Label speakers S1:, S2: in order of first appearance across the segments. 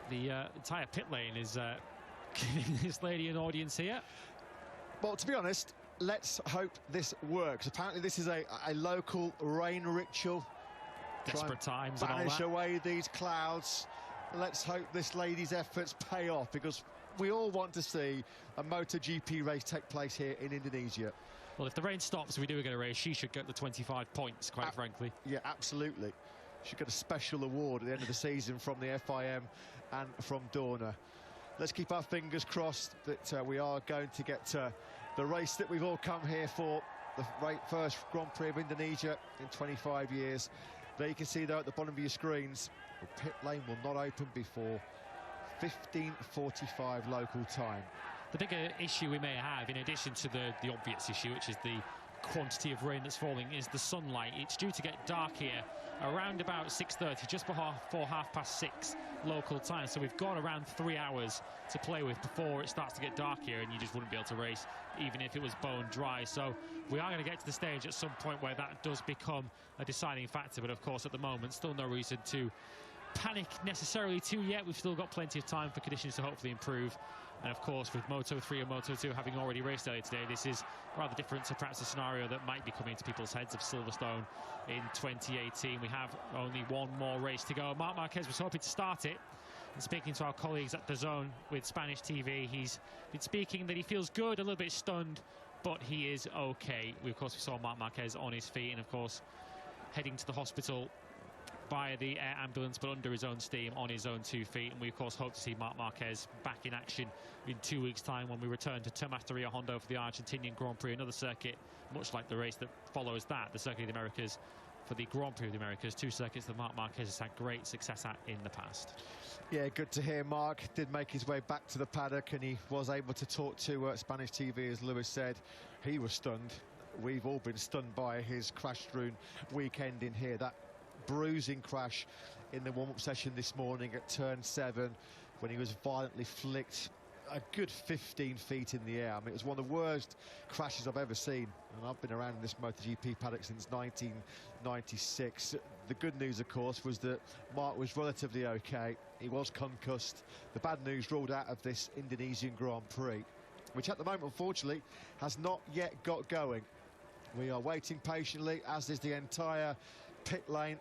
S1: The entire pit lane is giving this lady an audience here.
S2: Well, to be honest, let's hope this works. Apparently this is a local rain ritual.
S1: Desperate times and all that.
S2: Banish away these clouds. Let's hope this lady's efforts pay off, because we all want to see a MotoGP race take place here in Indonesia.
S1: Well, if the rain stops and we do get a race, she should get the 25 points, quite frankly.
S2: Yeah, absolutely. She should get a special award at the end of the season from the FIM and from Dorna. Let's keep our fingers crossed that we are going to get the race that we've all come here for, the first Grand Prix of Indonesia in 25 years. There you can see, though, at the bottom of your screens, the pit lane will not open before 15:45 local time.
S1: The bigger issue we may have, in addition to the obvious issue, which is the quantity of rain that's falling, is the sunlight. It's due to get dark here around about 6:30, just before 6:30 local time. So we've got around 3 hours to play with before it starts to get dark here, and you just wouldn't be able to race even if it was bone dry. So we are going to get to the stage at some point where that does become a deciding factor. But of course, at the moment, still no reason to panic necessarily too yet. We've still got plenty of time for conditions to hopefully improve. And of course, with Moto3 and Moto2 having already raced earlier today, this is rather different to perhaps the scenario that might be coming into people's heads of Silverstone in 2018. We have only one more race to go. Marc Marquez was hoping to start it. And speaking to our colleagues at DAZN with Spanish TV, he's been speaking that he feels good, a little bit stunned, but he is okay. We saw Marc Marquez on his feet and, of course, heading to the hospital via the air ambulance, but under his own steam, on his own 2 feet. And we, of course, hope to see Marc Marquez back in action in 2 weeks' time when we return to Tomás de Rio Hondo for the Argentinian Grand Prix, another circuit, much like the race that follows that, the Circuit of the Americas, for the Grand Prix of the Americas, 2 circuits that Marc Marquez has had great success at in the past.
S2: Yeah, good to hear. Marc did make his way back to the paddock, and he was able to talk to Spanish TV, as Lewis said. He was stunned. We've all been stunned by his crash-strewn weekend in here. That bruising crash in the warm-up session this morning at turn 7, when he was violently flicked a good 15 feet in the air. I mean, it was one of the worst crashes I've ever seen, and I've been around in this MotoGP paddock since 1996. The good news, of course, was that Marc was relatively okay. He was concussed. The bad news rolled out of this Indonesian Grand Prix, which at the moment, unfortunately, has not yet got going. We are waiting patiently, as is the entire pit lane,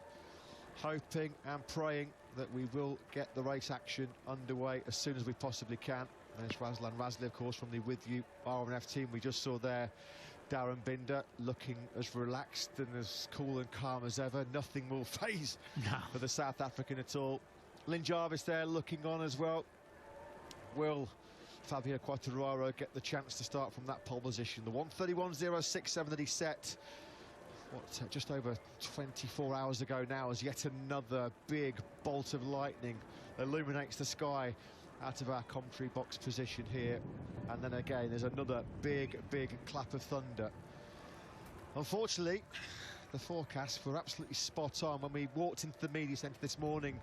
S2: hoping and praying that we will get the race action underway as soon as we possibly can. There's Razlan Razli, of course, from the With You RMF team. We just saw there Darren Binder looking as relaxed and as cool and calm as ever. Nothing will faze for the South African at all. Lynn Jarvis there looking on as well. Will Fabio Quartararo get the chance to start from that pole position? The 1:31.067 that he set, just over 24 hours ago now, as yet another big bolt of lightning illuminates the sky out of our commentary box position here. And then again, there's another big clap of thunder. Unfortunately, the forecasts were absolutely spot on. When we walked into the media centre this morning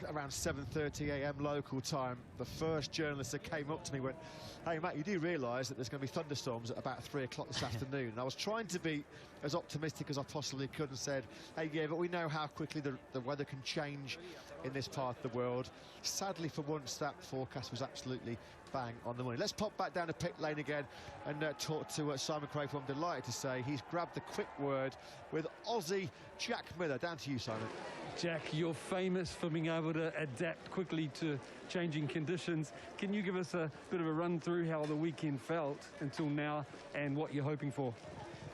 S2: around 7:30 a.m. local time, the first journalist that came up to me went, "Hey Matt, you do realise that there's going to be thunderstorms at about 3 o'clock this afternoon?" And I was trying to be as optimistic as I possibly could and said, "Hey, yeah, but we know how quickly the weather can change in this part of the world." Sadly, for once, that forecast was absolutely bang on the money. Let's pop back down to pit lane again and talk to Simon Craig, who I'm delighted to say he's grabbed the quick word with Aussie Jack Miller. Down to you, Simon.
S3: Jack, you're famous for being able to adapt quickly to changing conditions. Can you give us a bit of a run through how the weekend felt until now and what you're hoping for?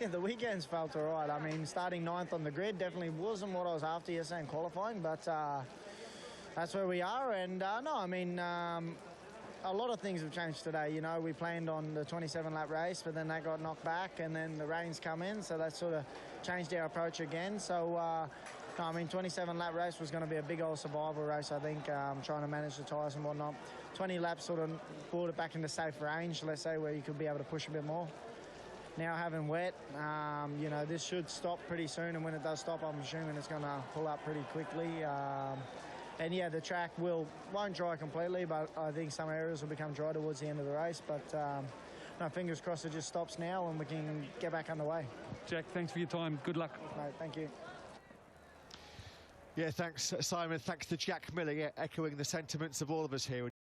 S4: Yeah, the weekends felt all right. I mean, starting 9th on the grid definitely wasn't what I was after yesterday in qualifying, but that's where we are. And no, I mean, a lot of things have changed today. You know, we planned on the 27-lap race, but then that got knocked back, and then the rains come in, so that sort of changed our approach again. So, no, I mean, 27-lap race was going to be a big old survival race, I think, trying to manage the tyres and whatnot. 20 laps sort of brought it back into safe range, let's say, where you could be able to push a bit more. Now having wet, you know, this should stop pretty soon, and when it does stop, I'm assuming it's going to pull up pretty quickly. And yeah, the track won't dry completely, but I think some areas will become dry towards the end of the race. But no, fingers crossed it just stops now and we can get back underway.
S3: Jack, thanks for your time. Good luck.
S4: Mate, thank you.
S2: Yeah, thanks, Simon. Thanks to Jack Miller, yeah, echoing the sentiments of all of us here.